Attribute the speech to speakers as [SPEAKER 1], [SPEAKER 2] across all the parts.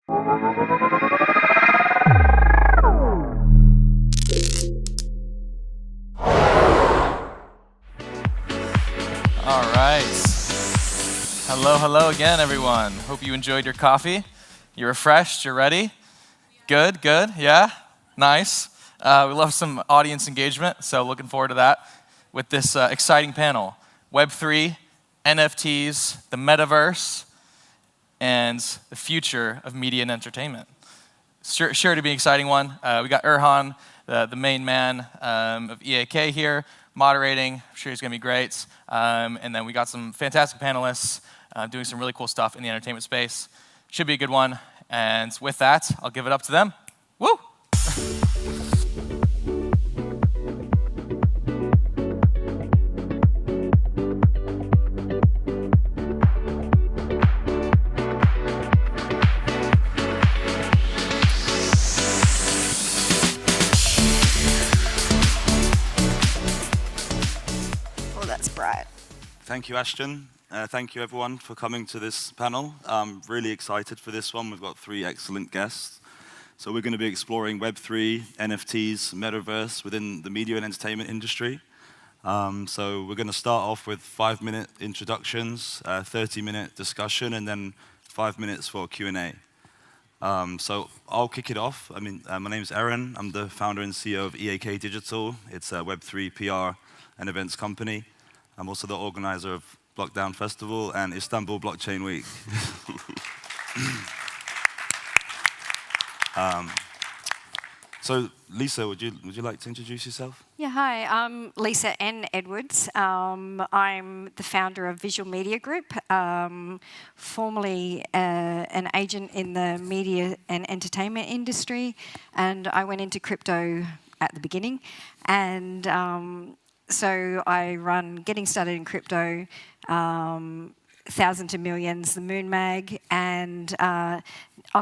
[SPEAKER 1] All right. Hello, hello again, everyone. Hope you enjoyed your coffee. You're refreshed, you're ready? Good, good, yeah, nice. We love some audience engagement, so looking forward to that with this exciting panel. Web3, NFTs, the metaverse, and the future of media and entertainment. Sure to be an exciting one. We got Erhan, the main man of EAK here, moderating. I'm sure he's going to be great. And then we got some fantastic panelists doing some really cool stuff in the entertainment space. Should be a good one. And with that, I'll give it up to them. Woo!
[SPEAKER 2] Thank you, Ashton. Thank you, everyone, for coming to this panel. I'm really excited for this one. We've got 3 excellent guests. So we're going to be exploring Web3, NFTs, metaverse within the media and entertainment industry. So we're going to start off with 5-minute introductions, 30-minute discussion, and then 5 minutes for Q&A. So I'll kick it off. My name is Aaron. I'm the founder and CEO of EAK Digital. It's a Web3 PR and events company. I'm also the organizer of BlockDown Festival and Istanbul Blockchain Week. So Lisa, would you like to introduce yourself?
[SPEAKER 3] Yeah, hi, I'm Lisa N. Edwards. I'm the founder of Visual Media Group, formerly an agent in the media and entertainment industry, and I went into crypto at the beginning, and so I run Getting Started in Crypto, 1,000 to Millions, the Moon Mag, and I've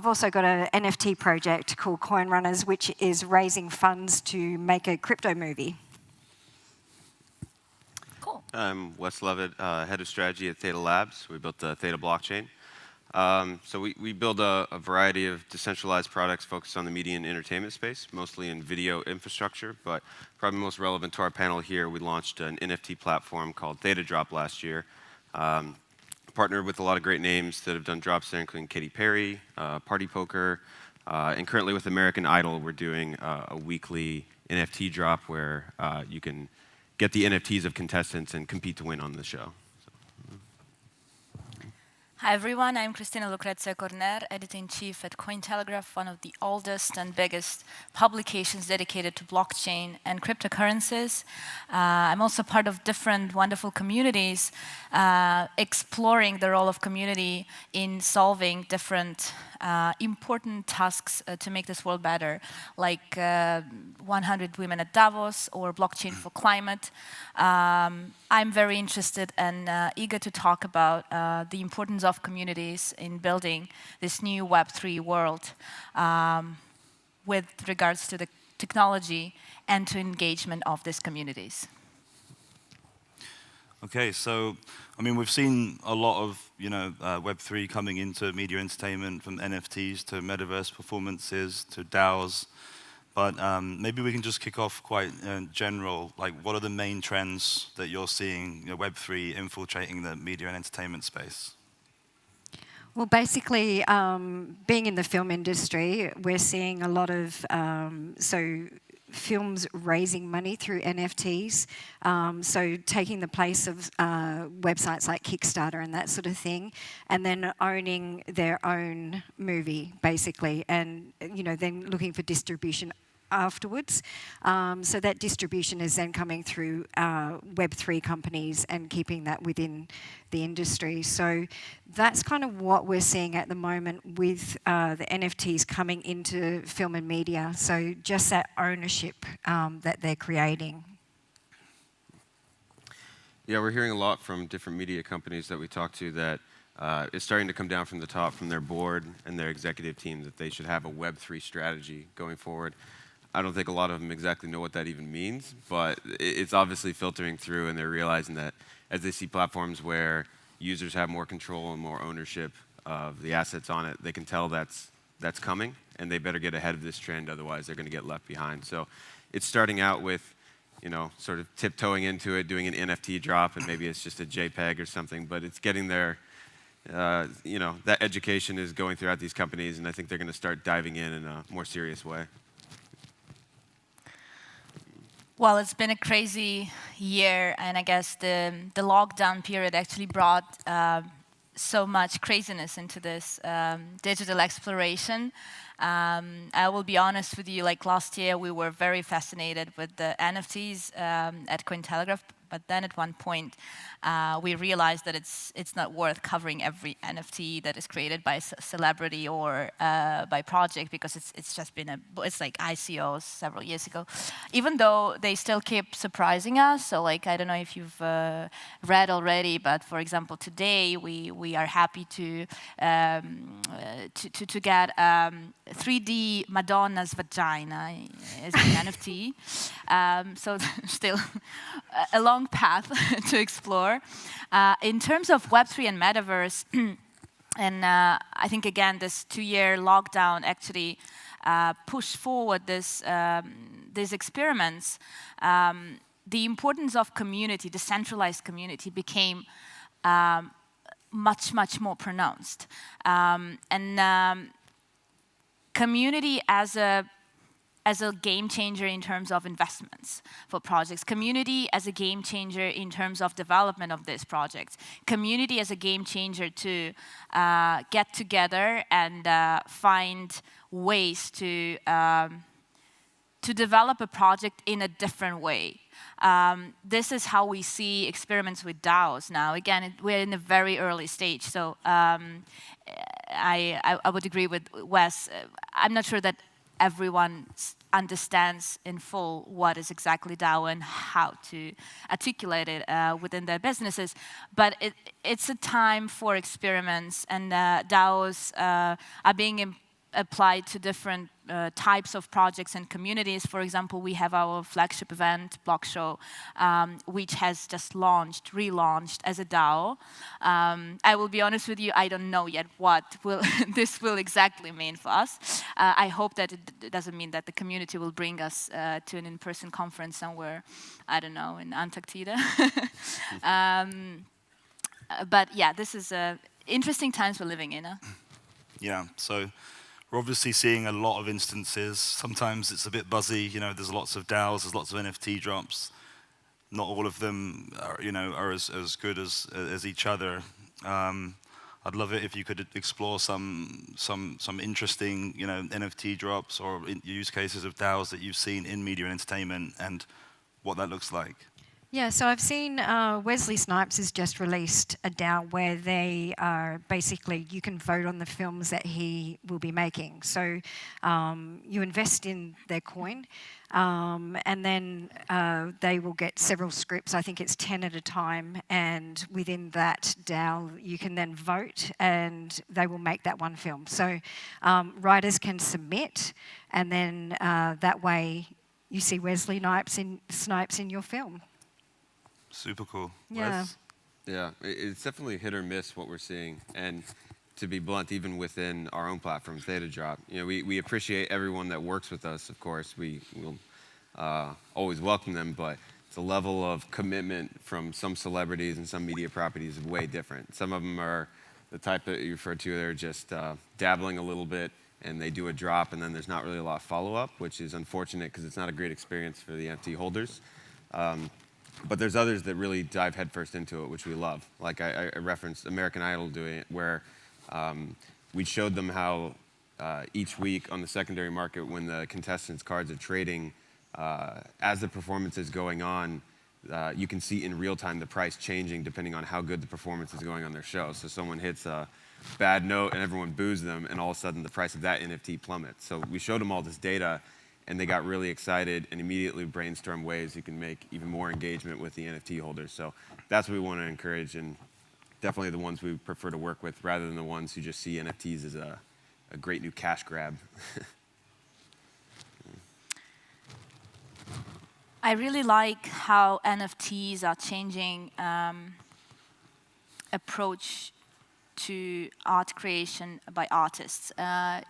[SPEAKER 3] also got an NFT project called Coin Runners, which is raising funds to make a crypto movie.
[SPEAKER 4] Cool. I'm Wes Levitt, head of strategy at Theta Labs. We built the Theta blockchain. So we build a variety of decentralized products focused on the media and entertainment space, mostly in video infrastructure, but probably most relevant to our panel here, we launched an NFT platform called Theta Drop last year. Partnered with a lot of great names that have done drops there, including Katy Perry, Party Poker, and currently with American Idol, we're doing a weekly NFT drop where you can get the NFTs of contestants and compete to win on the show.
[SPEAKER 5] Hi everyone, I'm Cristina Lucrezia-Corner, editor-in-chief at Cointelegraph, one of the oldest and biggest publications dedicated to blockchain and cryptocurrencies. I'm also part of different wonderful communities, exploring the role of community in solving different important tasks to make this world better, like 100 Women at Davos or Blockchain for Climate. I'm very interested and eager to talk about the importance of communities in building this new Web3 world with regards to the technology and to engagement of these communities.
[SPEAKER 2] Okay, so we've seen a lot of Web3 coming into media entertainment, from NFTs to metaverse performances to DAOs. But maybe we can just kick off quite general. Like, what are the main trends that you're seeing Web3 infiltrating the media and entertainment space?
[SPEAKER 3] Well, basically, being in the film industry, we're seeing a lot of films raising money through NFTs, so taking the place of websites like Kickstarter and that sort of thing, and then owning their own movie, basically, and then looking for distribution afterwards. So that distribution is then coming through Web3 companies and keeping that within the industry. So that's kind of what we're seeing at the moment with the NFTs coming into film and media. So just that ownership that they're creating.
[SPEAKER 4] Yeah, we're hearing a lot from different media companies that we talk to that it's starting to come down from the top, from their board and their executive team, that they should have a Web3 strategy going forward. I don't think a lot of them exactly know what that even means, but it's obviously filtering through, and they're realizing that as they see platforms where users have more control and more ownership of the assets on it, they can tell that's that's coming, and they better get ahead of this trend, otherwise they're going to get left behind. So it's starting out with, sort of tiptoeing into it, doing an NFT drop, and maybe it's just a JPEG or something, but it's getting there. That education is going throughout these companies, and I think they're going to start diving in a more serious way.
[SPEAKER 5] Well, it's been a crazy year, and I guess the lockdown period actually brought so much craziness into this digital exploration. I will be honest with you, like last year we were very fascinated with the NFTs at Cointelegraph, but then at one point we realized that it's not worth covering every NFT that is created by a celebrity or by project, because it's just been it's like ICOs several years ago, even though they still keep surprising us. So like, I don't know if you've read already, but for example today we are happy to get 3D Madonna's vagina as an NFT. So still a long path to explore. In terms of Web3 and metaverse, and I think again this 2-year lockdown actually pushed forward these experiments. The importance of community, decentralized community, became much more pronounced. Community as a game changer in terms of investments for projects. Community as a game changer in terms of development of these projects. Community as a game changer to get together and find ways to develop a project in a different way. This is how we see experiments with DAOs now. Again, we're in a very early stage, so I would agree with Wes. I'm not sure that everyone understands in full what is exactly DAO and how to articulate it within their businesses. But it's a time for experiments, and DAOs are being applied to different types of projects and communities. For example, we have our flagship event, Block Show, which has just relaunched as a DAO. I will be honest with you, I don't know yet what this will exactly mean for us. I hope that it doesn't mean that the community will bring us to an in-person conference somewhere, I don't know, in Antarctica. But yeah, this is interesting times we're living in.
[SPEAKER 2] Yeah, so we're obviously seeing a lot of instances. Sometimes it's a bit buzzy, there's lots of DAOs, there's lots of NFT drops. Not all of them are as good as each other. I'd love it if you could explore some interesting NFT drops or use cases of DAOs that you've seen in media and entertainment, and what that looks like.
[SPEAKER 3] Yeah, so I've seen Wesley Snipes has just released a DAO where they are basically, you can vote on the films that he will be making. So you invest in their coin, and then they will get several scripts. I think it's 10 at a time, and within that DAO you can then vote and they will make that one film. So writers can submit, and then that way you see Wesley Snipes in your film.
[SPEAKER 2] Super cool.
[SPEAKER 3] Yeah.
[SPEAKER 2] Wes?
[SPEAKER 4] Yeah, it's definitely hit or miss what we're seeing. And to be blunt, even within our own platform, Theta Drop, we appreciate everyone that works with us, of course. We will always welcome them, but the level of commitment from some celebrities and some media properties is way different. Some of them are the type that you referred to, they're just dabbling a little bit, and they do a drop, and then there's not really a lot of follow-up, which is unfortunate because it's not a great experience for the NFT holders. But there's others that really dive headfirst into it, which we love. Like I referenced American Idol doing it, where we showed them how each week on the secondary market, when the contestants' cards are trading, as the performance is going on, you can see in real time the price changing depending on how good the performance is going on their show. So someone hits a bad note and everyone boos them, and all of a sudden the price of that NFT plummets. So we showed them all this data, and they got really excited and immediately brainstormed ways you can make even more engagement with the NFT holders. So that's what we want to encourage, and definitely the ones we prefer to work with rather than the ones who just see NFTs as a great new cash grab.
[SPEAKER 5] I really like how NFTs are changing approach to art creation by artists,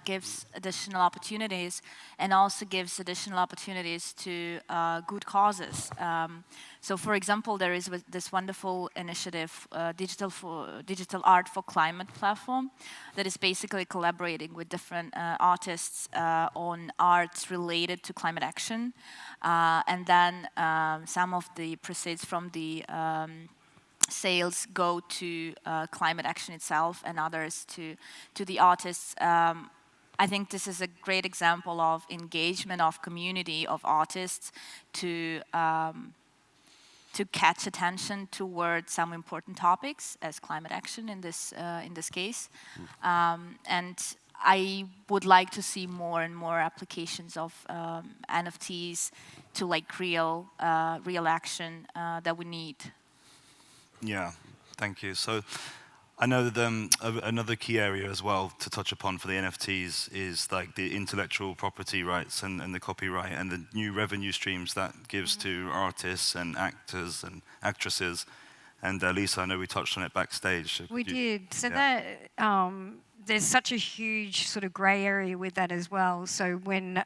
[SPEAKER 5] gives additional opportunities, and also gives additional opportunities to good causes. So, for example, there is this wonderful initiative, Digital Art for Climate platform, that is basically collaborating with different artists on art related to climate action, and then some of the proceeds from the sales go to climate action itself, and others to the artists. I think this is a great example of engagement of community of artists to catch attention towards some important topics as climate action in this case. And I would like to see more and more applications of NFTs to like real action that we need.
[SPEAKER 2] Yeah, thank you. So I know that another key area as well to touch upon for the NFTs is like the intellectual property rights and the copyright and the new revenue streams that gives to artists and actors and actresses. And Lisa, I know we touched on it backstage.
[SPEAKER 3] We did. So that there's such a huge sort of grey area with that as well. So when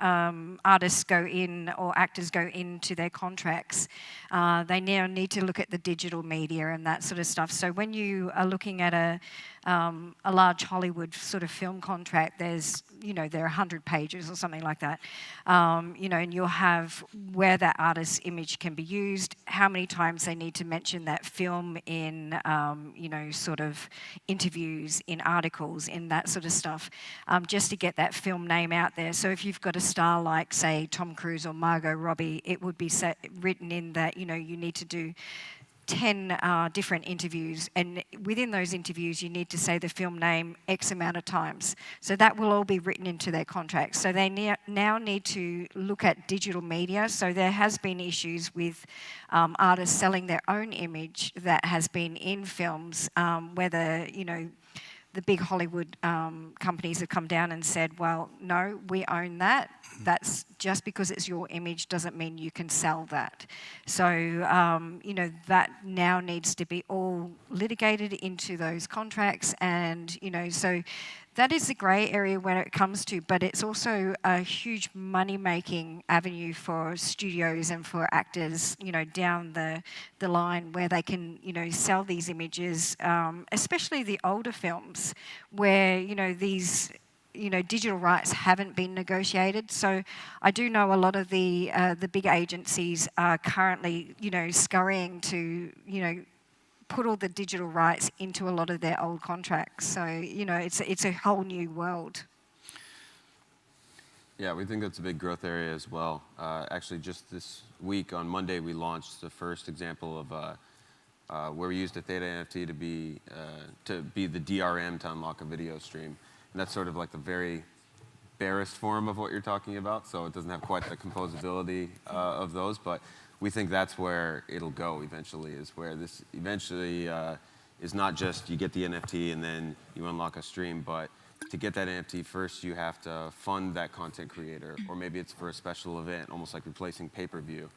[SPEAKER 3] artists go in or actors go into their contracts, they now need to look at the digital media and that sort of stuff. So when you are looking at a large Hollywood sort of film contract, there's, there are 100 pages or something like that, and you'll have where that artist's image can be used, how many times they need to mention that film in, sort of interviews, in articles, in that sort of stuff, just to get that film name out there. So if you've got a star like, say, Tom Cruise or Margot Robbie, it would be written in that, you need to do 10 different interviews, and within those interviews you need to say the film name X amount of times. So that will all be written into their contracts. So they now need to look at digital media. So there has been issues with artists selling their own image that has been in films, whether, the big Hollywood companies have come down and said, well, no, we own that. That's just because it's your image doesn't mean you can sell that. So, that now needs to be all litigated into those contracts. And, so that is the grey area when it comes to, but it's also a huge money-making avenue for studios and for actors, down the line where they can, sell these images, especially the older films where, these digital rights haven't been negotiated. So I do know a lot of the big agencies are currently, scurrying to, put all the digital rights into a lot of their old contracts. So, it's a whole new world.
[SPEAKER 4] Yeah, we think that's a big growth area as well. Actually, just this week on Monday, we launched the first example of where we used a Theta NFT to be the DRM to unlock a video stream. And that's sort of like the very barest form of what you're talking about, so it doesn't have quite the composability of those, but we think that's where it'll go eventually, is where this eventually is not just you get the NFT and then you unlock a stream, but to get that NFT first you have to fund that content creator, or maybe it's for a special event, almost like replacing pay-per-view.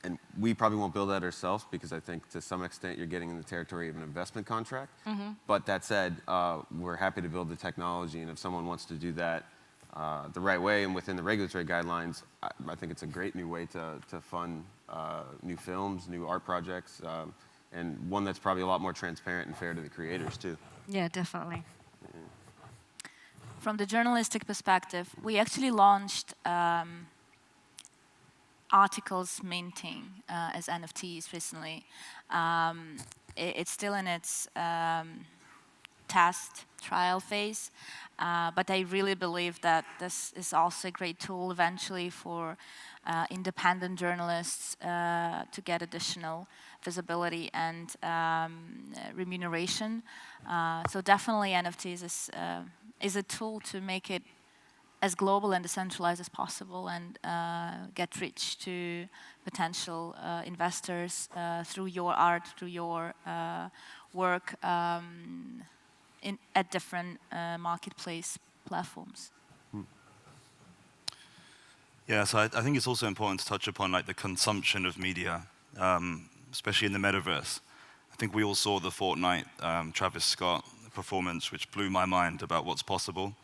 [SPEAKER 4] And we probably won't build that ourselves because I think to some extent you're getting in the territory of an investment contract. But that said, we're happy to build the technology, and if someone wants to do that the right way and within the regulatory guidelines, I think it's a great new way to fund new films, new art projects, and one that's probably a lot more transparent and fair to the creators too.
[SPEAKER 3] Yeah, definitely.
[SPEAKER 5] From the journalistic perspective, we actually launched articles minting as NFTs recently. It's still in its test trial phase, but I really believe that this is also a great tool eventually for independent journalists to get additional visibility and remuneration. So definitely NFTs is a tool to make it as global and decentralized as possible, and get reach to potential investors through your art, through your work at different marketplace platforms.
[SPEAKER 2] Yeah, so I think it's also important to touch upon like the consumption of media, especially in the metaverse. I think we all saw the Fortnite Travis Scott performance, which blew my mind about what's possible.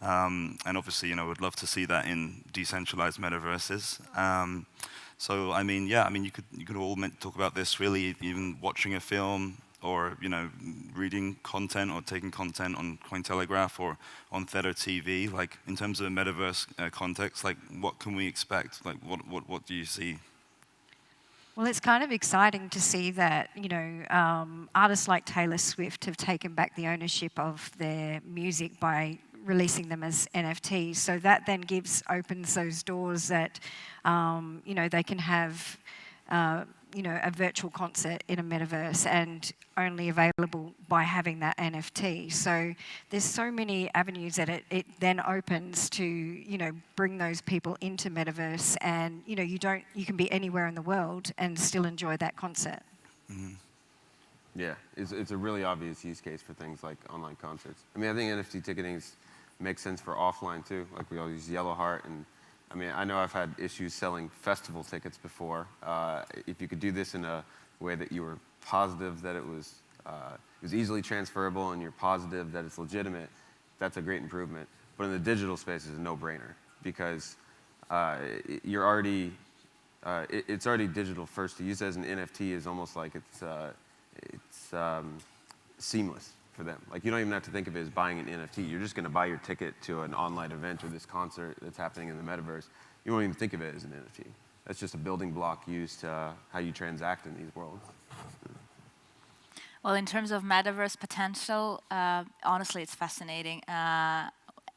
[SPEAKER 2] And obviously, would love to see that in decentralized metaverses. So, I mean, yeah, I mean, you could all talk about this really, even watching a film, or reading content or taking content on Cointelegraph or on Theta TV. Like, in terms of a metaverse context, like, what can we expect? Like, what do you see?
[SPEAKER 3] Well, it's kind of exciting to see that, artists like Taylor Swift have taken back the ownership of their music by releasing them as NFTs. So that then opens those doors that, they can have, a virtual concert in a metaverse and only available by having that NFT. So there's so many avenues that it then opens to, bring those people into metaverse, and, you can be anywhere in the world and still enjoy that concert.
[SPEAKER 2] Mm-hmm.
[SPEAKER 4] Yeah, it's a really obvious use case for things like online concerts. I mean, I think NFT ticketing makes sense for offline too. Like, we all use Yellowheart, and I mean, I know I've had issues selling festival tickets before. If you could do this in a way that you were positive that it was easily transferable and you're positive that it's legitimate, that's a great improvement. But in the digital space, it's a no-brainer, because you're already it's already digital first. To use it as an NFT is almost like it's seamless for them. Like, you don't even have to think of it as buying an NFT. You're just going to buy your ticket to an online event or this concert that's happening in the metaverse. You won't even think of it as an NFT. That's just a building block used to how you transact in these worlds.
[SPEAKER 5] Well, in terms of metaverse potential, honestly, it's fascinating.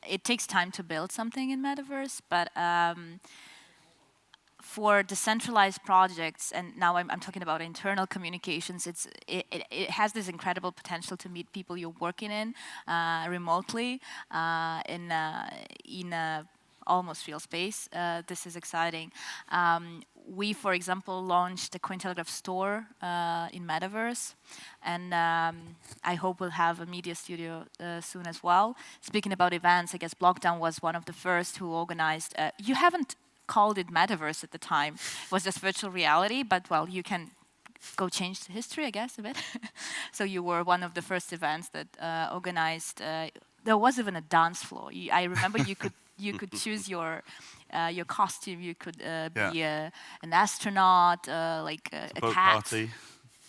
[SPEAKER 5] It takes time to build something in metaverse, but for decentralized projects, and now I'm talking about internal communications, it has this incredible potential to meet people you're working in remotely in a almost real space. This is exciting. We, for example, launched the Cointelegraph store in metaverse, and I hope we'll have a media studio soon as well. Speaking about events, I guess BlockDown was one of the first who organized. You haven't called it metaverse at the time. It was just virtual reality, but well, you can go change the history, I guess, a bit. So you were one of the first events that organized. There was even a dance floor. I remember you could choose your costume. You could be an astronaut, like a
[SPEAKER 2] boat
[SPEAKER 5] cat.
[SPEAKER 2] Party.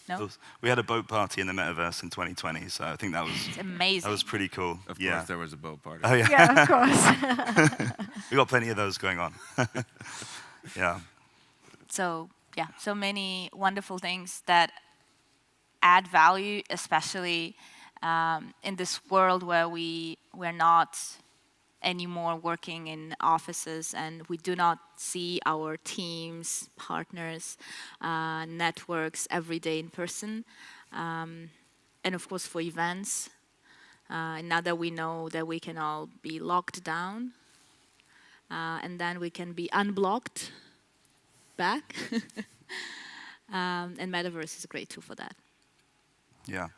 [SPEAKER 5] No?
[SPEAKER 2] We had a boat party in the metaverse in 2020, so I think that was
[SPEAKER 5] It's amazing.
[SPEAKER 2] That was pretty cool.
[SPEAKER 4] Of course, there was a boat party.
[SPEAKER 2] Oh yeah.
[SPEAKER 3] Yeah, of course.
[SPEAKER 2] We got plenty of those going on. Yeah.
[SPEAKER 5] So yeah, so many wonderful things that add value, especially in this world where we're not anymore working in offices, and we do not see our teams, partners, networks every day in person. And of course for events, now that we know that we can all be locked down, and then we can be unblocked back. And metaverse is a great tool for that.
[SPEAKER 2] Yeah.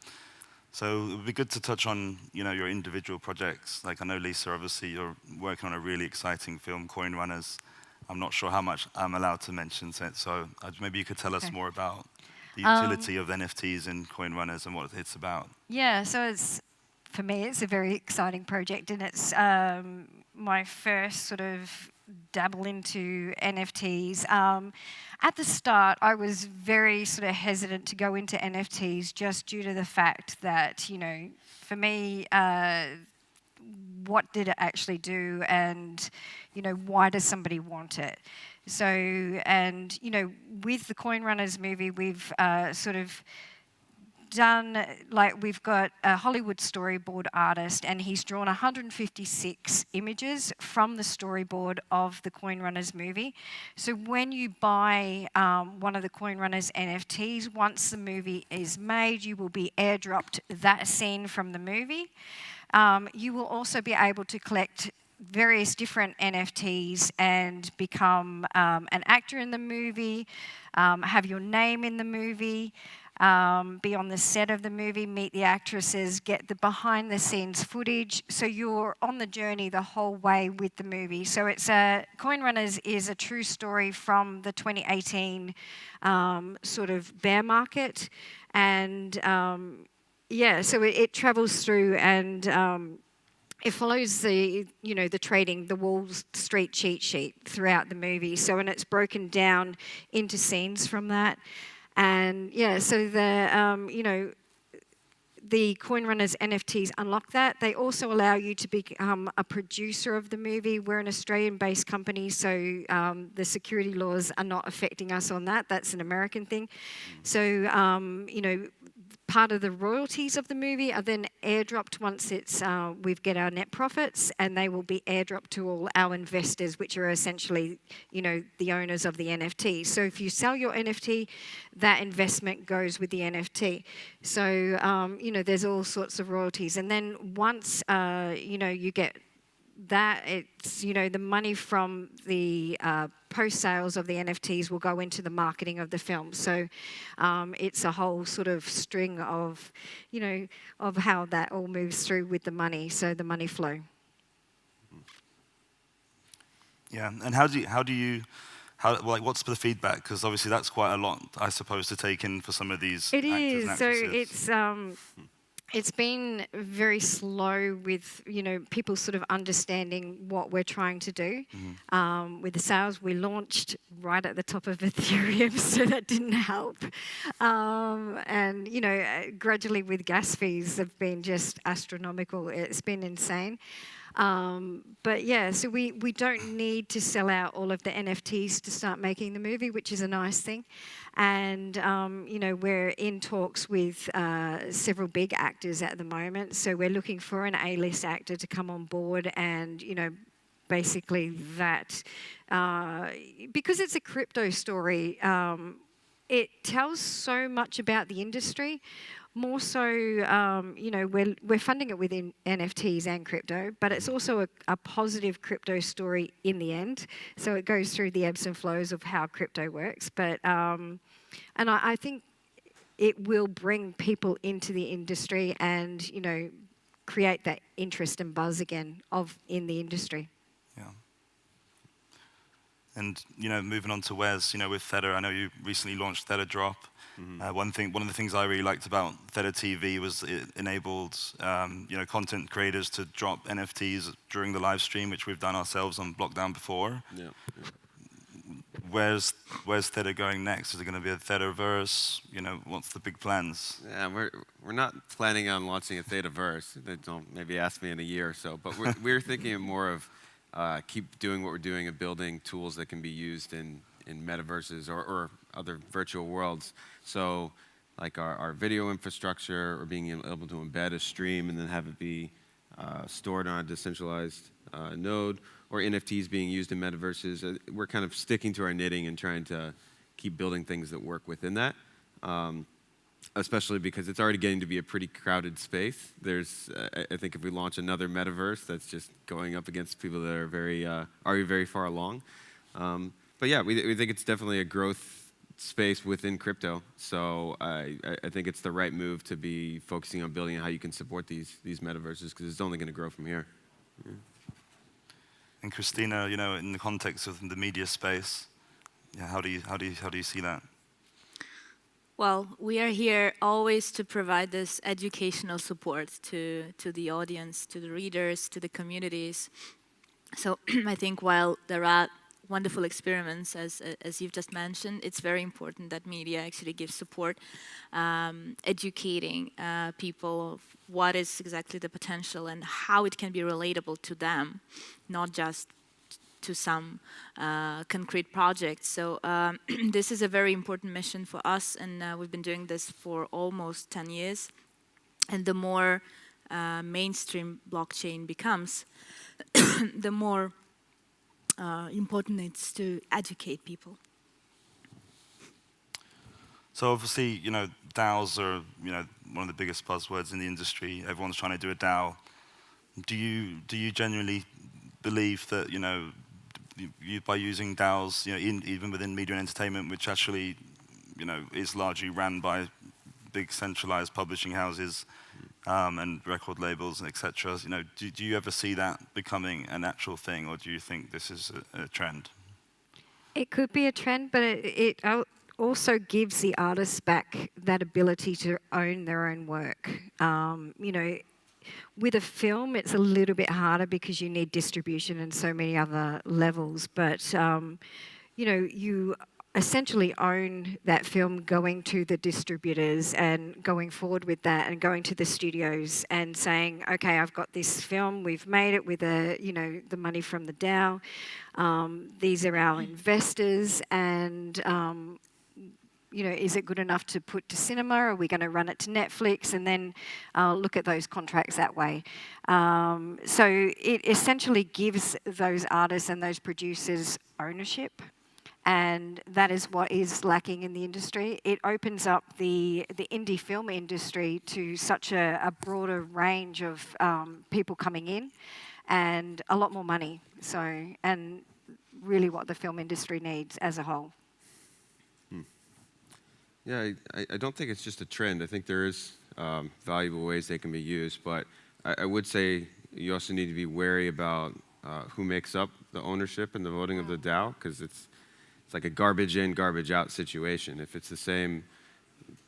[SPEAKER 2] So it would be good to touch on, your individual projects. Like, I know, Lisa, obviously you're working on a really exciting film, Coin Runners. I'm not sure how much I'm allowed to mention it, so maybe you could tell us more about the utility of NFTs in Coin Runners and what it's about.
[SPEAKER 3] Yeah, so for me, it's a very exciting project, and it's my first sort of dabble into NFTs. At the start, I was very sort of hesitant to go into NFTs just due to the fact that, for me, what did it actually do, and, why does somebody want it? So, and, with the Coin Runners movie, we've sort of done, we've got a Hollywood storyboard artist, and he's drawn 156 images from the storyboard of the Coin Runners movie. So when you buy one of the Coin Runners NFTs, once the movie is made, you will be airdropped that scene from the movie. You will also be able to collect various different NFTs and become an actor in the movie, have your name in the movie, be on the set of the movie, meet the actresses, get the behind-the-scenes footage. So you're on the journey the whole way with the movie. So it's Coin Runners is a true story from the 2018 sort of bear market. And yeah, so it travels through and it follows the, the trading, the Wall Street cheat sheet throughout the movie. So, and it's broken down into scenes from that. And yeah, so the Coin Runners NFTs unlock that. They also allow you to become a producer of the movie. We're an Australian-based company, so the security laws are not affecting us on that. That's an American thing. So, part of the royalties of the movie are then airdropped once we get our net profits, and they will be airdropped to all our investors, which are essentially, the owners of the NFT. So if you sell your NFT, that investment goes with the NFT. So, there's all sorts of royalties. And then once, you get that, it's, the money from the post-sales of the NFTs will go into the marketing of the film. So it's a whole sort of string of, of how that all moves through with the money, so the money flow.
[SPEAKER 2] Yeah, and what's the feedback? Because obviously that's quite a lot, I suppose, to take in for some of these
[SPEAKER 3] It
[SPEAKER 2] actors
[SPEAKER 3] is.
[SPEAKER 2] and
[SPEAKER 3] So
[SPEAKER 2] actresses.
[SPEAKER 3] it's been very slow with, people sort of understanding what we're trying to do. With the sales, we launched right at the top of Ethereum, so that didn't help. And, gradually with gas fees have been just astronomical. It's been insane. But yeah, so we don't need to sell out all of the NFTs to start making the movie, which is a nice thing. And, we're in talks with several big actors at the moment. So we're looking for an A-list actor to come on board and, basically that, because it's a crypto story, it tells so much about the industry. More so, we're funding it within NFTs and crypto, but it's also a positive crypto story in the end. So it goes through the ebbs and flows of how crypto works. But and I think it will bring people into the industry and create that interest and buzz again in the industry.
[SPEAKER 2] Yeah. And moving on to Wes, with Theta, I know you recently launched Theta Drop. One of the things I really liked about Theta TV was it enabled content creators to drop NFTs during the live stream, which we've done ourselves on BlockDown before.
[SPEAKER 4] Yeah.
[SPEAKER 2] Where's Theta going next? Is it going to be a Thetaverse? What's the big plans?
[SPEAKER 4] Yeah, we're not planning on launching a Thetaverse. Don't maybe ask me in a year or so. But we're thinking more of keep doing what we're doing of building tools that can be used in metaverses or other virtual worlds. So like our video infrastructure, or being able to embed a stream and then have it be stored on a decentralized node, or NFTs being used in metaverses. We're kind of sticking to our knitting and trying to keep building things that work within that, especially because it's already getting to be a pretty crowded space. There's, I think if we launch another metaverse, that's just going up against people that are already very far along. But yeah, we think it's definitely a growth space within crypto. So I think it's the right move to be focusing on building how you can support these metaverses, because it's only going to grow from here. Yeah.
[SPEAKER 2] And Christina, in the context of the media space, how do you see that?
[SPEAKER 5] Well, we are here always to provide this educational support to the audience, to the readers, to the communities. So I think while there are wonderful experiments, as you've just mentioned, it's very important that media actually gives support, educating people of what is exactly the potential and how it can be relatable to them, not just to some concrete projects. So this is a very important mission for us, and we've been doing this for almost 10 years. And the more mainstream blockchain becomes, the more important it's to educate people.
[SPEAKER 2] So obviously, DAOs are, one of the biggest buzzwords in the industry. Everyone's trying to do a DAO. Do you genuinely believe that, by using DAOs, even within media and entertainment, which actually, is largely ran by big centralized publishing houses and record labels, etc. Do you ever see that becoming an actual thing, or do you think this is a trend?
[SPEAKER 3] It could be a trend, but it also gives the artists back that ability to own their own work. You know, with a film, it's a little bit harder because you need distribution and so many other levels. But you know, you essentially own that film going to the distributors and going forward with that and going to the studios and saying, okay, I've got this film, we've made it with the money from the DAO. These are our investors, and is it good enough to put to cinema? Are we going to run it to Netflix? And then look at those contracts that way. So it essentially gives those artists and those producers ownership. And that is what is lacking in the industry. It opens up the indie film industry to such a broader range of people coming in and a lot more money. So, and really what the film industry needs as a whole.
[SPEAKER 4] Yeah, I don't think it's just a trend. I think there is valuable ways they can be used, but I would say you also need to be wary about who makes up the ownership and the voting of the DAO, because it's like a garbage in, garbage out situation. If it's the same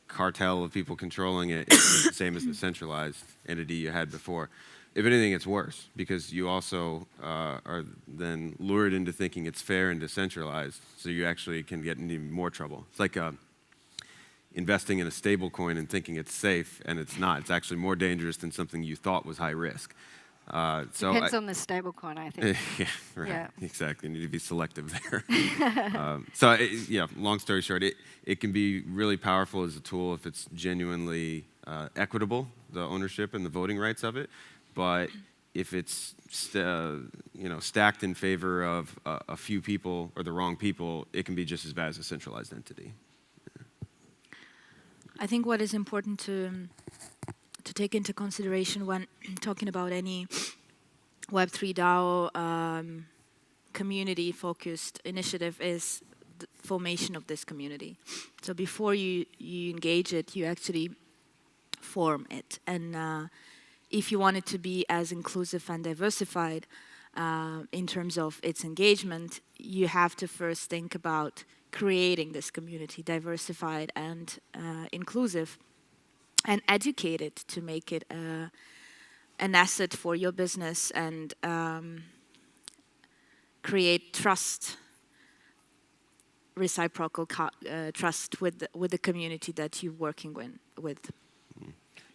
[SPEAKER 4] cartel of people controlling it, it's the same as the centralized entity you had before. If anything, it's worse, because you also are then lured into thinking it's fair and decentralized, so you actually can get in even more trouble. It's like investing in a stable coin and thinking it's safe, and it's not. It's actually more dangerous than something you thought was high risk.
[SPEAKER 3] Depends on the stable coin, I think.
[SPEAKER 4] Yeah, right.
[SPEAKER 3] Yeah.
[SPEAKER 4] Exactly. You need to be selective there. Long story short, it can be really powerful as a tool if it's genuinely equitable, the ownership and the voting rights of it. But if it's stacked in favor of a few people or the wrong people, it can be just as bad as a centralized entity.
[SPEAKER 5] I think what is important to take into consideration when talking about any Web3 DAO community-focused initiative is the formation of this community. So before you engage it, you actually form it. And if you want it to be as inclusive and diversified in terms of its engagement, you have to first think about creating this community, diversified and inclusive, and educate it to make it an asset for your business and create trust, reciprocal trust with the community that you're working with.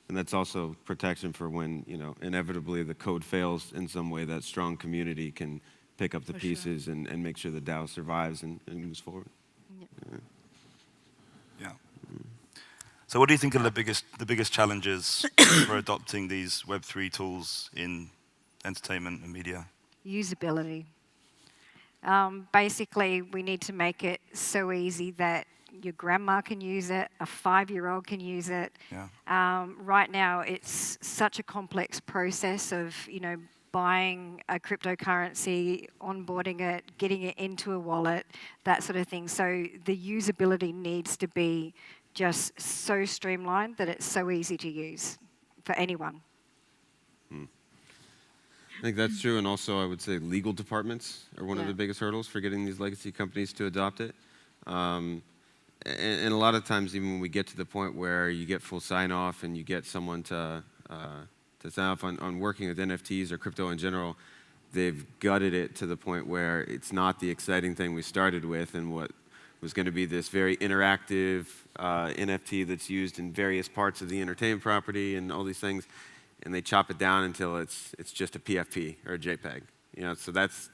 [SPEAKER 4] And that's also protection for when, inevitably the code fails in some way, that strong community can pick up the pieces and make sure the DAO survives and moves forward.
[SPEAKER 2] Yeah. So what do you think are the biggest challenges for adopting these Web3 tools in entertainment and media?
[SPEAKER 3] Usability. Basically, we need to make it so easy that your grandma can use it, a 5-year-old can use it.
[SPEAKER 2] Yeah.
[SPEAKER 3] Right now, it's such a complex process of, buying a cryptocurrency, onboarding it, getting it into a wallet, that sort of thing. So the usability needs to be just so streamlined that it's so easy to use for anyone.
[SPEAKER 4] I think that's true, and also I would say legal departments are one of the biggest hurdles for getting these legacy companies to adopt it. And a lot of times, even when we get to the point where you get full sign-off and you get someone to sign off on working with NFTs or crypto in general, they've gutted it to the point where it's not the exciting thing we started with, and what was going to be this very interactive NFT that's used in various parts of the entertainment property and all these things, and they chop it down until it's just a PFP or a JPEG. So that's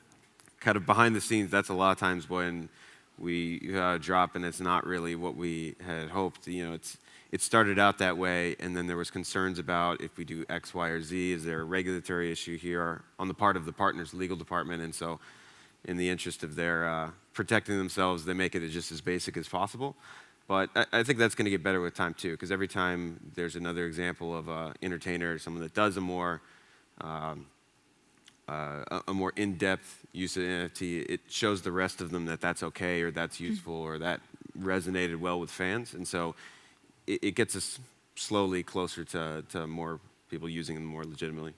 [SPEAKER 4] kind of behind the scenes. That's a lot of times when we drop and it's not really what we had hoped. It started out that way, and then there was concerns about if we do X, Y, or Z, is there a regulatory issue here on the part of the partner's legal department? And so in the interest of their protecting themselves, they make it just as basic as possible. But I think that's going to get better with time, too, because every time there's another example of an entertainer, someone that does a more in-depth use of NFT, it shows the rest of them that that's okay, or that's useful, or that resonated well with fans. And so it gets us slowly closer to more people using them more legitimately.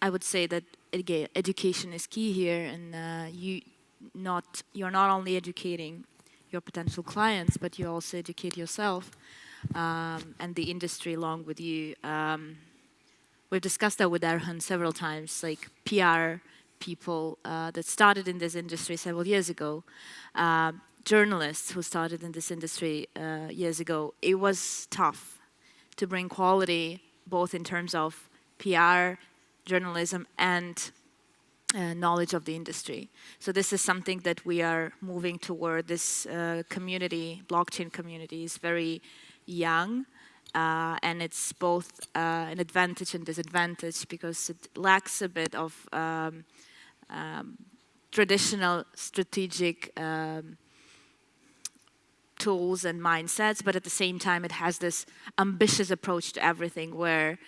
[SPEAKER 5] I would say that education is key here, and you're not only educating your potential clients, but you also educate yourself and the industry along with you. We've discussed that with Erhan several times, like PR people that started in this industry several years ago, journalists who started in this industry years ago. It was tough to bring quality, both in terms of PR, journalism, and knowledge of the industry. So this is something that we are moving toward. This community, blockchain community, is very young, and it's both an advantage and disadvantage because it lacks a bit of traditional strategic tools and mindsets, but at the same time it has this ambitious approach to everything where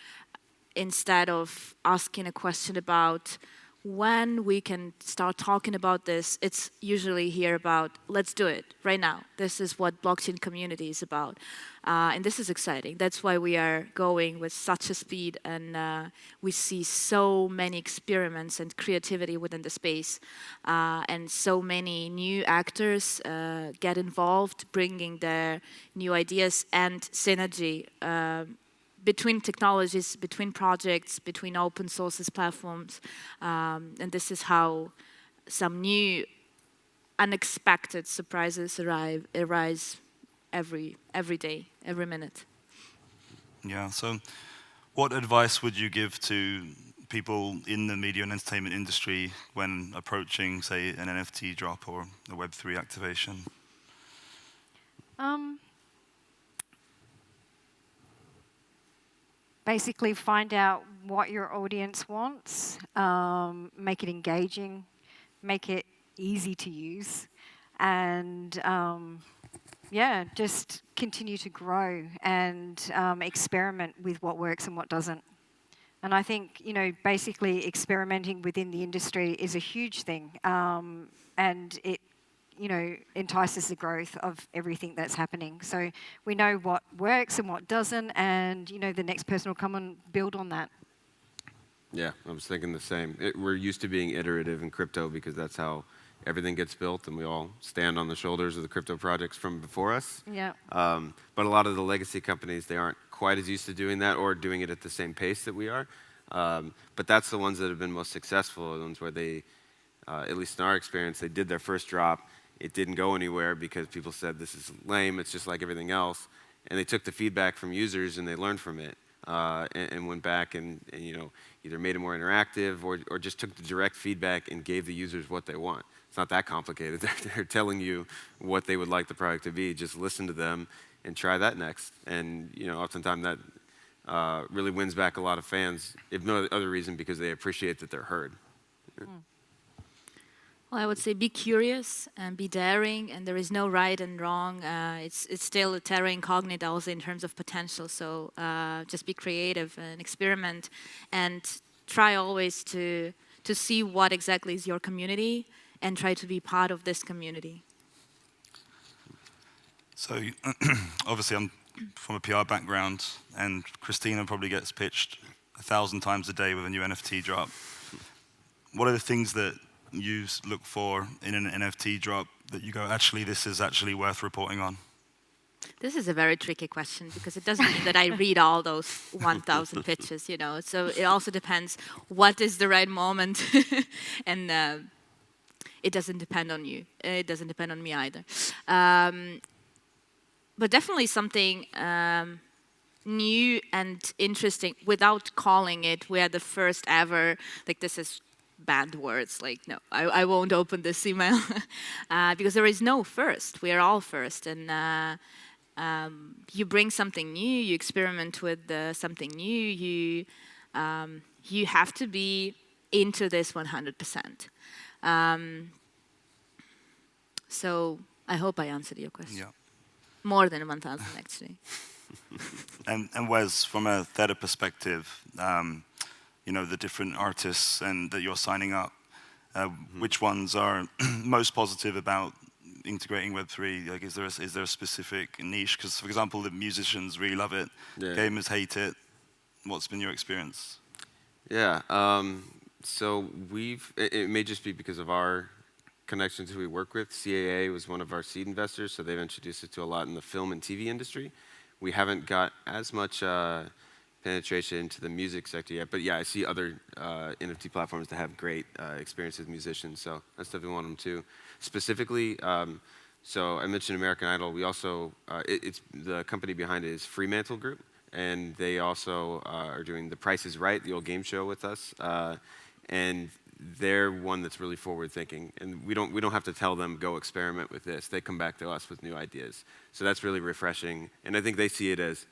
[SPEAKER 5] instead of asking a question about when we can start talking about this, it's usually here about, let's do it right now. This is what blockchain community is about. And this is exciting. That's why we are going with such a speed, and we see so many experiments and creativity within the space. And so many new actors get involved, bringing their new ideas and synergy between technologies, between projects, between open sources platforms. And this is how some new unexpected surprises arise every day, every minute.
[SPEAKER 2] Yeah, so what advice would you give to people in the media and entertainment industry when approaching, say, an NFT drop or a Web3 activation?
[SPEAKER 3] Basically, find out what your audience wants, make it engaging, make it easy to use, and yeah, just continue to grow and experiment with what works and what doesn't. And I think, basically experimenting within the industry is a huge thing, and it entices the growth of everything that's happening. So we know what works and what doesn't, and the next person will come and build on that.
[SPEAKER 4] Yeah, I was thinking the same. We're used to being iterative in crypto because that's how everything gets built, and we all stand on the shoulders of the crypto projects from before us.
[SPEAKER 3] Yeah.
[SPEAKER 4] But a lot of the legacy companies, they aren't quite as used to doing that or doing it at the same pace that we are. But that's the ones that have been most successful, the ones where they, at least in our experience, they did their first drop. It didn't go anywhere because people said, this is lame, it's just like everything else. And they took the feedback from users and they learned from it and went back and either made it more interactive or just took the direct feedback and gave the users what they want. It's not that complicated. They're telling you what they would like the product to be. Just listen to them and try that next. And oftentimes that really wins back a lot of fans, if no other reason, because they appreciate that they're heard.
[SPEAKER 5] Well, I would say be curious and be daring, and there is no right and wrong. It's still a terra incognita also in terms of potential. So just be creative and experiment, and try always to see what exactly is your community, and try to be part of this community.
[SPEAKER 2] So obviously I'm from a PR background, and Christina probably gets pitched 1,000 times a day with a new NFT drop. What are the things that you look for in an NFT drop that you go, actually, this is actually worth reporting on?
[SPEAKER 5] This is a very tricky question because it doesn't mean that I read all those 1,000 pitches, So it also depends what is the right moment, and it doesn't depend on you. It doesn't depend on me either. But definitely something new and interesting. Without calling it, we are the first ever. Like, this is banned words. Like, no, I won't open this email because there is no first. We are all first, and you bring something new. You experiment with something new. You have to be into this 100%. So I hope I answered your question.
[SPEAKER 2] Yeah.
[SPEAKER 5] More than 1,000, actually.
[SPEAKER 2] And Wes, from a Theta perspective, the different artists and that you're signing up, which ones are most positive about integrating Web3? Like, is there a specific niche? Because, for example, the musicians really love it, gamers hate it. What's been your experience?
[SPEAKER 4] Yeah, so it may just be because of our connections who we work with. CAA was one of our seed investors, so they've introduced it to a lot in the film and TV industry. We haven't got as much penetration into the music sector yet, but yeah, I see other NFT platforms that have great experience with musicians, so that's definitely one of them too. Specifically, so I mentioned American Idol. We also, it's the company behind it is Fremantle Group, and they also are doing The Price is Right, the old game show with us, and they're one that's really forward-thinking, and we don't have to tell them go experiment with this. They come back to us with new ideas, so that's really refreshing, and I think they see it as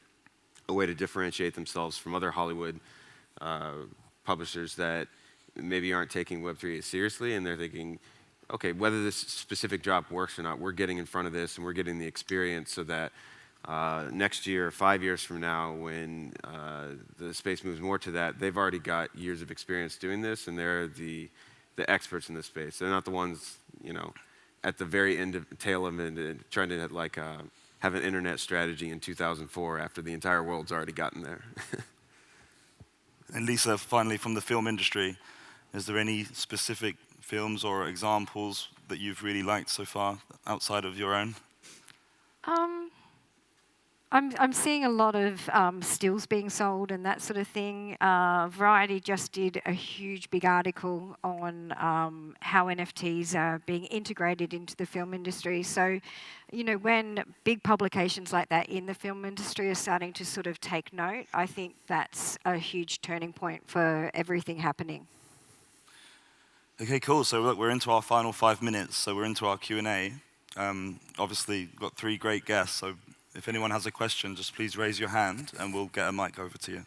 [SPEAKER 4] a way to differentiate themselves from other Hollywood publishers that maybe aren't taking Web3 as seriously, and they're thinking, okay, whether this specific drop works or not, we're getting in front of this and we're getting the experience so that next year, 5 years from now, when the space moves more to that, they've already got years of experience doing this, and they're the experts in this space. They're not the ones, at the very end of tail of it, trying to have an internet strategy in 2004 after the entire world's already gotten there.
[SPEAKER 2] And Lisa, finally, from the film industry, is there any specific films or examples that you've really liked so far outside of your own?
[SPEAKER 3] I'm seeing a lot of stills being sold and that sort of thing. Variety just did a huge big article on how NFTs are being integrated into the film industry. So, when big publications like that in the film industry are starting to sort of take note, I think that's a huge turning point for everything happening.
[SPEAKER 2] Okay, cool. So look, we're into our final 5 minutes. So we're into our Q&A. Obviously, we've got 3 great guests. So if anyone has a question, just please raise your hand and we'll get a mic over to you.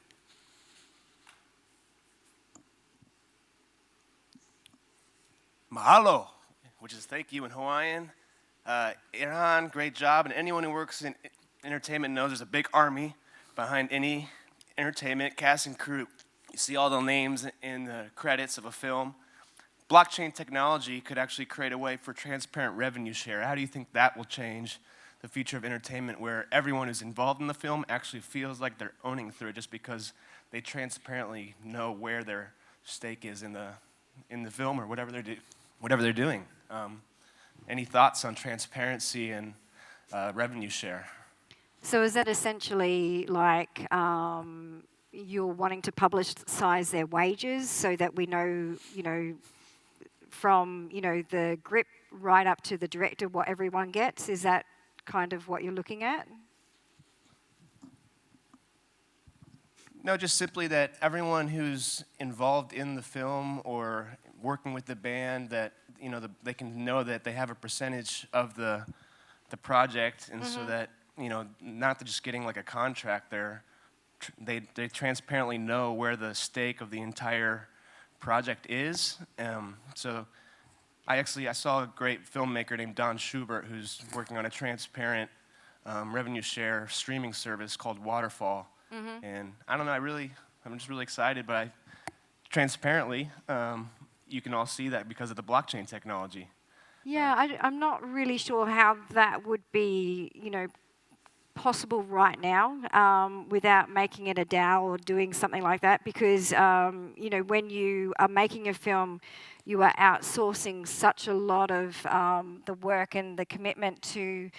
[SPEAKER 6] Mahalo, which is thank you in Hawaiian. Irhan, great job. And anyone who works in entertainment knows there's a big army behind any entertainment cast and crew. You see all the names in the credits of a film. Blockchain technology could actually create a way for transparent revenue share. How do you think that will change the future of entertainment, where everyone who's involved in the film actually feels like they're owning through it just because they transparently know where their stake is in the film or whatever they're doing? Any thoughts on transparency and revenue share?
[SPEAKER 3] So is that essentially like you're wanting to publicize their wages so that we know, from the grip right up to the director what everyone gets? Is that kind of what you're looking at?
[SPEAKER 6] No, just simply that everyone who's involved in the film or working with the band, that they can know that they have a percentage of the project, and so that not just getting like a contract, they transparently know where the stake of the entire project is. So I saw a great filmmaker named Don Schubert who's working on a transparent revenue share streaming service called Waterfall. And I don't know, I'm just really excited, but transparently, you can all see that because of the blockchain technology.
[SPEAKER 3] Yeah, I'm not really sure how that would be, possible right now without making it a DAO or doing something like that, because when you are making a film, you are outsourcing such a lot of the work and the commitment to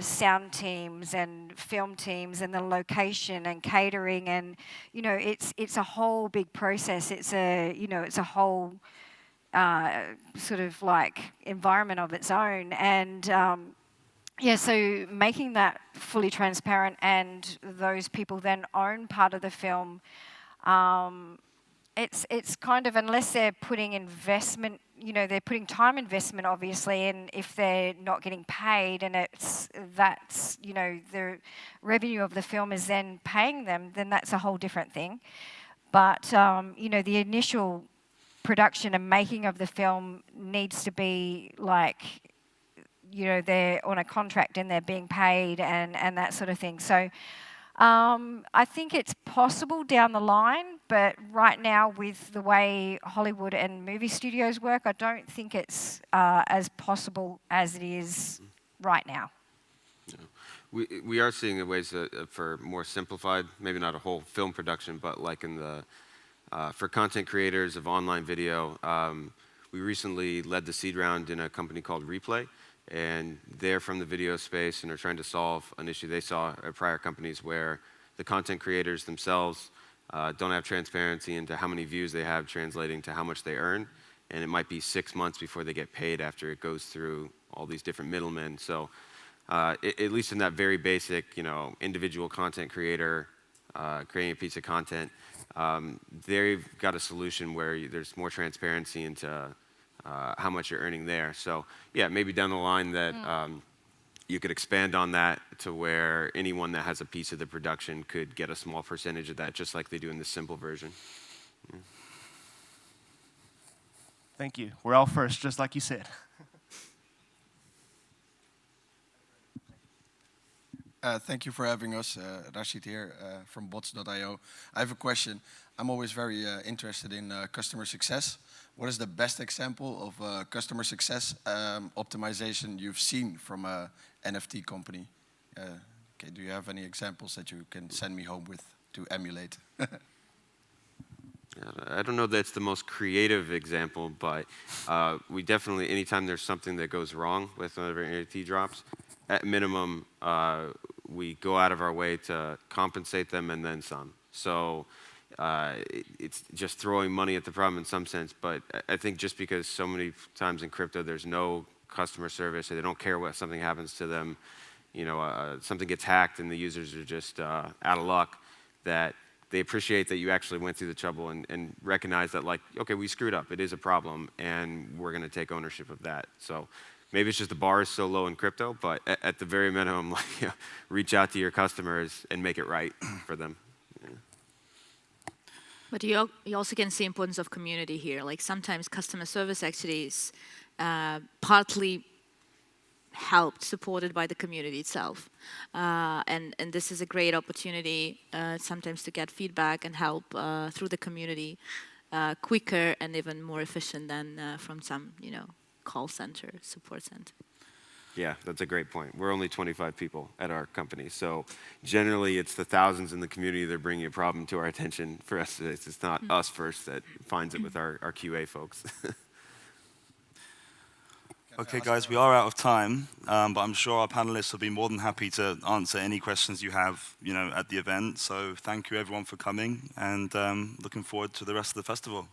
[SPEAKER 3] sound teams and film teams and the location and catering, and it's a whole big process. It's a whole sort of like environment of its own, and so making that fully transparent and those people then own part of the film, it's kind of, unless they're putting investment, they're putting time investment obviously, and if they're not getting paid and that's the revenue of the film is then paying them, then that's a whole different thing. But the initial production and making of the film needs to be like, they're on a contract and they're being paid and that sort of thing. So I think it's possible down the line, but right now with the way Hollywood and movie studios work, I don't think it's as possible as it is right now.
[SPEAKER 4] Yeah. We are seeing ways for more simplified, maybe not a whole film production, but like in the for content creators of online video, we recently led the seed round in a company called Replay, and they're from the video space and are trying to solve an issue they saw at prior companies where the content creators themselves don't have transparency into how many views they have translating to how much they earn, and it might be 6 months before they get paid after it goes through all these different middlemen. So at least in that very basic, individual content creator creating a piece of content, they've got a solution where there's more transparency into how much you're earning there. So yeah, maybe down the line that you could expand on that to where anyone that has a piece of the production could get a small percentage of that, just like they do in the simple version. Yeah.
[SPEAKER 6] Thank you. We're all first, just like you said.
[SPEAKER 7] Thank you for having us. Rashid here from bots.io. I have a question. I'm always very interested in customer success. What is the best example of customer success optimization you've seen from a NFT company? Okay, do you have any examples that you can send me home with to emulate?
[SPEAKER 4] I don't know that it's the most creative example, but we definitely, anytime there's something that goes wrong with one of our NFT drops, at minimum, we go out of our way to compensate them and then some. So it's just throwing money at the problem in some sense, but I think just because so many times in crypto there's no customer service, or they don't care what something happens to them, something gets hacked and the users are just out of luck, that they appreciate that you actually went through the trouble and recognize that, like, okay, we screwed up, it is a problem, and we're going to take ownership of that. So maybe it's just the bar is so low in crypto, but at the very minimum, like, reach out to your customers and make it right for them. Yeah.
[SPEAKER 5] But you also can see importance of community here. Like sometimes customer service actually is partly helped, supported by the community itself. And this is a great opportunity sometimes to get feedback and help through the community quicker and even more efficient than from some, call center, support center.
[SPEAKER 4] Yeah, that's a great point. We're only 25 people at our company, so generally it's the thousands in the community that are bringing a problem to our attention. For us, it's not us first that finds it with our QA folks.
[SPEAKER 2] Okay, guys, we are out of time, but I'm sure our panelists will be more than happy to answer any questions you have, at the event. So thank you, everyone, for coming, and looking forward to the rest of the festival.